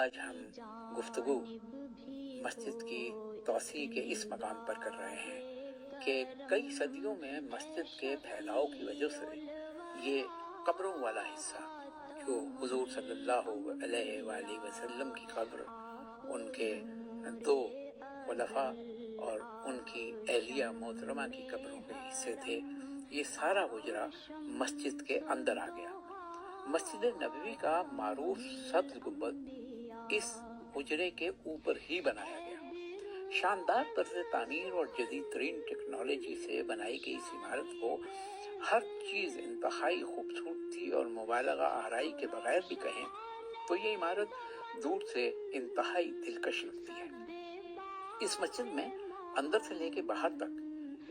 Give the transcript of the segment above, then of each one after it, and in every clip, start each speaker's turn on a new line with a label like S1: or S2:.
S1: آج ہم گفتگو مسجد کی توسیع کے اس مقام پر کر رہے ہیں کہ کئی صدیوں میں مسجد کے پھیلاؤ کی وجہ سے یہ قبروں والا حصہ جو حضور صلی اللہ علیہ وآلہ وسلم کی قبر، ان کے دو خلفاء اور ان کی اہلیہ محترمہ کی قبروں کے حصے تھے، یہ سارا حجرہ مسجد کے اندر آ گیا۔ مسجد نبوی کا معروف سبز گنبد اس حجرے کے اوپر ہی بنایا گیا۔ شاندار طرز تعمیر اور جدید ترین ٹیکنالوجی سے بنائی گئی اس عمارت کو ہر چیز انتہائی خوبصورتی اور مبالغہ آرائی کے بغیر بھی کہیں تو یہ عمارت دور سے انتہائی دلکش لگتی ہے۔ اس مسجد میں اندر سے لے کے باہر تک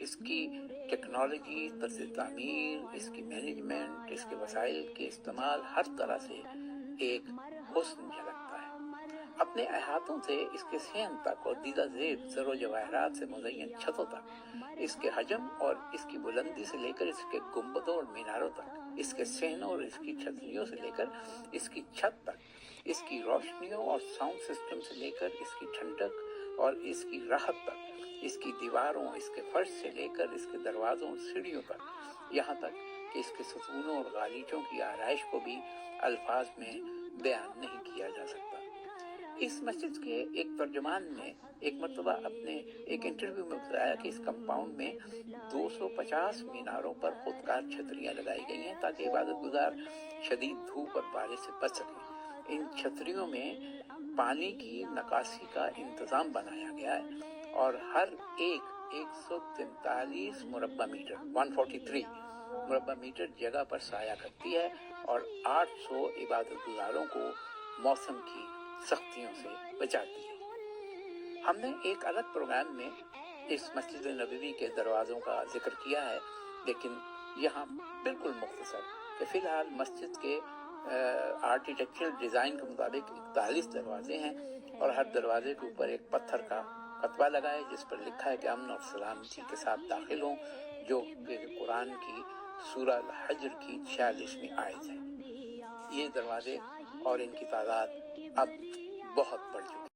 S1: اس کی ٹیکنالوجی، طرز تعمیر، اس کی مینجمنٹ، اس کے وسائل کے استعمال، ہر طرح سے ایک حسن جھلکتا ہے۔ اپنے احاطوں سے اس کے صحن تک اور دیدہ زیب زر و جواہرات سے مزین چھتوں تک، اس کے حجم اور اس کی بلندی سے لے کر اس کے گنبدوں اور میناروں تک، اس کے صحنوں اور اس کی چھتریوں سے لے کر اس کی چھت تک، اس کی روشنیوں اور ساؤنڈ سسٹم سے لے کر اس کی ٹھنڈک اور اس کی راحت تک، اس کی دیواروں، اس کے فرش سے لے کر اس کے دروازوں اور سیڑھیوں تک، یہاں تک کہ اس کے ستونوں اور غالیچوں کی آرائش کو بھی الفاظ میں بیان نہیں کیا جا سکتا۔ اس مسجد کے ایک ترجمان نے ایک مرتبہ اپنے ایک انٹرویو میں بتایا کہ اس کمپاؤنڈ میں 250 میناروں پر خودکار چھتریاں لگائی گئی ہیں تاکہ عبادت گزار شدید دھوپ اور بارش سے بچ سکیں۔ ان چھتریوں میں پانی کی نکاسی کا انتظام بنایا گیا ہے اور ہر ایک 143 مربع میٹر 143 مربع میٹر جگہ پر سایہ کرتی ہے اور 800 عبادت گزاروں کو موسم کی سختیوں سے بچاتی ہے۔ ہم نے ایک الگ پروگرام میں اس مسجد نبوی کے دروازوں کا ذکر کیا ہے، لیکن یہاں بالکل مختصر کہ فی الحال مسجد کے آرکیٹیکچرل ڈیزائن کے مطابق 41 دروازے ہیں اور ہر دروازے کے اوپر ایک پتھر کا کتبہ لگا ہے جس پر لکھا ہے کہ امن اور سلامتی کے ساتھ داخل ہوں، جو کہ قرآن کی سورہ الحجر کی 46ویں آیت ہے۔ یہ دروازے اور ان کی تعداد اب بہت بڑھ چکی ہے۔